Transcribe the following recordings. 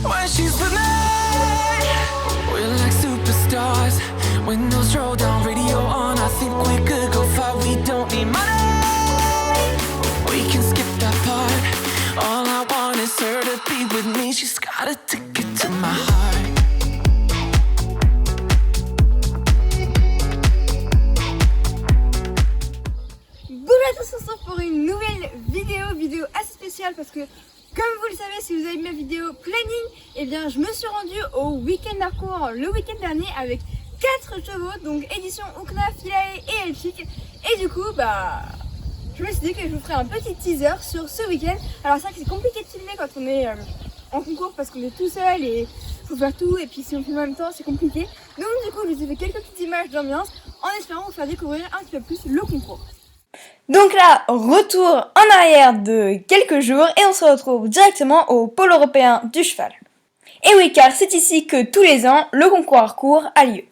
when she's with me. We're like superstars. Windows roll down, radio on. I think we could go far. We don't need money. We can skip that part. All I want is her to be with me. She's got a ticket to my heart. Bonjour à tous, on se retrouve pour une nouvelle vidéo assez spéciale parce que comme vous le savez, si vous avez vu ma vidéo planning, eh bien je me suis rendue au week-end Harcourt le week-end dernier avec 4 chevaux, donc édition Ukna, Philae et Elchick. Et du coup, je me suis dit que je vous ferai un petit teaser sur ce week-end. Alors c'est vrai que c'est compliqué de filmer quand on est en concours parce qu'on est tout seul et il faut faire tout, et puis si on filme en même temps c'est compliqué. Donc du coup je vous ai fait quelques petites images d'ambiance en espérant vous faire découvrir un petit peu plus le concours. Donc là, retour en arrière de quelques jours et on se retrouve directement au pôle européen du cheval. Et oui, car c'est ici que tous les ans, le concours Harcourt a lieu.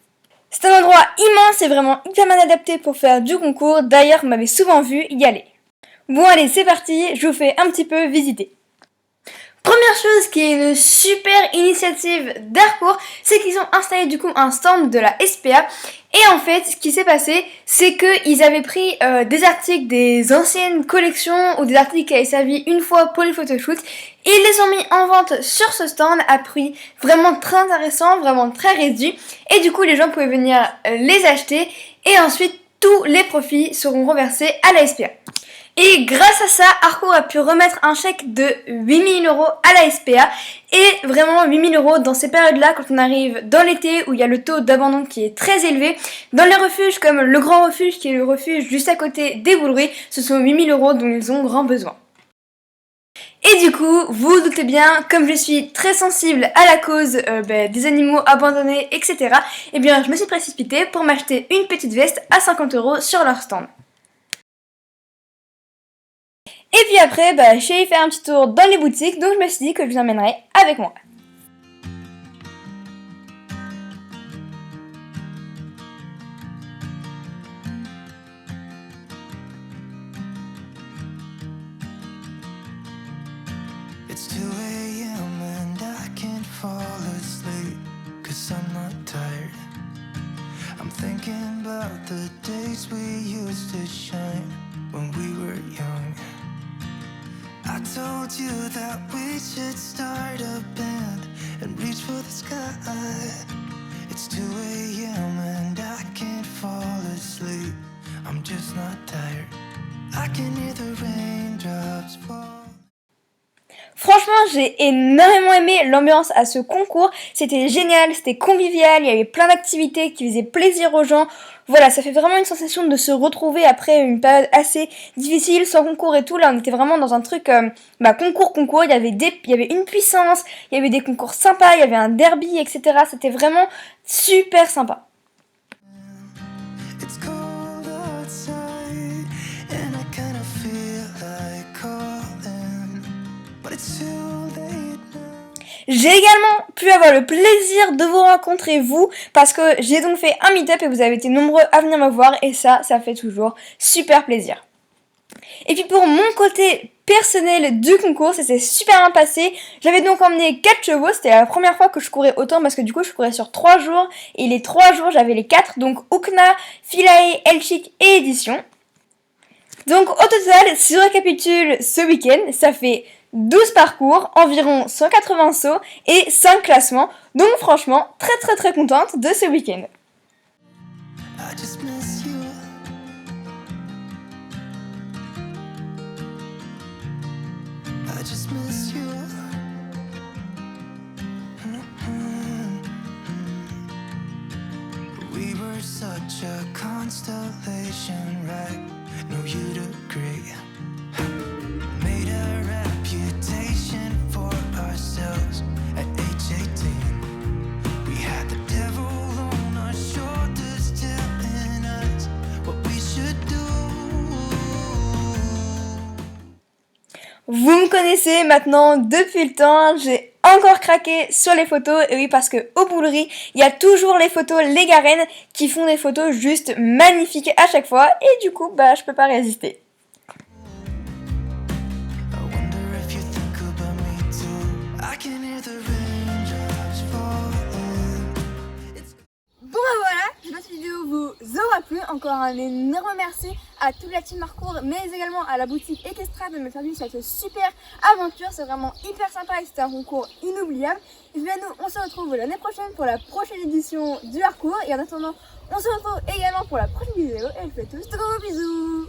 C'est un endroit immense et vraiment hyper bien adapté pour faire du concours, d'ailleurs vous m'avez souvent vu y aller. Bon allez, c'est parti, je vous fais un petit peu visiter. Première chose qui est une super initiative d'Harcourt, c'est qu'ils ont installé du coup un stand de la SPA. Et en fait, ce qui s'est passé, c'est qu'ils avaient pris des articles des anciennes collections ou des articles qui avaient servi une fois pour les photoshoot. Et ils les ont mis en vente sur ce stand à prix vraiment très intéressant, vraiment très réduit. Et du coup, les gens pouvaient venir les acheter et ensuite tous les profits seront reversés à la SPA. Et grâce à ça, Harcourt a pu remettre un chèque de 8 000 € à la SPA. Et vraiment 8 000 € dans ces périodes-là, quand on arrive dans l'été où il y a le taux d'abandon qui est très élevé. Dans les refuges comme le Grand Refuge, qui est le refuge juste à côté des Bouleries, ce sont 8 000 € dont ils ont grand besoin. Et du coup, vous vous doutez bien, comme je suis très sensible à la cause des animaux abandonnés, etc., eh bien je me suis précipitée pour m'acheter une petite veste à 50 € sur leur stand. Et puis après, je suis allée faire un petit tour dans les boutiques, donc je me suis dit que je vous emmènerai avec moi. It's 2 a.m. and I can't fall asleep 'cause I'm not tired. I'm thinking about the days we used to shine when we were young. I told you that we should start a band and reach for the sky. It's 2 a.m. and I can't fall asleep. I'm just not tired. I can hear the raindrops fall. Franchement, j'ai énormément aimé l'ambiance à ce concours, c'était génial, c'était convivial, il y avait plein d'activités qui faisaient plaisir aux gens. Voilà, ça fait vraiment une sensation de se retrouver après une période assez difficile, sans concours et tout. Là, on était vraiment dans un truc concours, il y avait une puissance, il y avait des concours sympas, il y avait un derby, etc. C'était vraiment super sympa. J'ai également pu avoir le plaisir de vous rencontrer vous, parce que j'ai donc fait un meet-up et vous avez été nombreux à venir me voir et ça fait toujours super plaisir. Et puis pour mon côté personnel du concours, ça s'est super bien passé. J'avais donc emmené 4 chevaux, c'était la première fois que je courais autant parce que du coup je courais sur 3 jours et les 3 jours j'avais les 4, donc Ukna, Philae, Elchick et Édition. Donc au total, si je récapitule ce week-end, ça fait 12 parcours, environ 180 sauts et 5 classements. Donc franchement, très contente de ce week-end. Such a constellation, right? No, you'd agree. Made a reputation for ourselves at age 18. We had the devil on our shoulders telling us what we should do. Vous me connaissez maintenant depuis le temps, j'ai encore craqué sur les photos, et oui parce que aux Bouleries, il y a toujours les photos les Garennes qui font des photos juste magnifiques à chaque fois, et du coup je peux pas résister. I wonder if you think about me too. I can hear the rain. encore un énorme merci à toute la team Harcourt, mais également à la boutique Equestra de me faire vivre cette super aventure. C'est vraiment hyper sympa et c'était un concours inoubliable. Et bien nous, on se retrouve l'année prochaine pour la prochaine édition du Harcourt. Et en attendant, on se retrouve également pour la prochaine vidéo. Et je vous fais tous de gros bisous.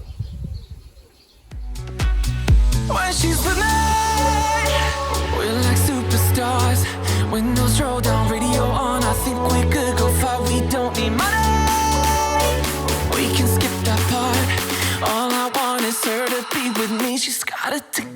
When she's with me, we're like superstars. Windows roll down, radio on. I think we could go far. We don't need money. We can skip that part. All I want is her to be with me. She's got it together.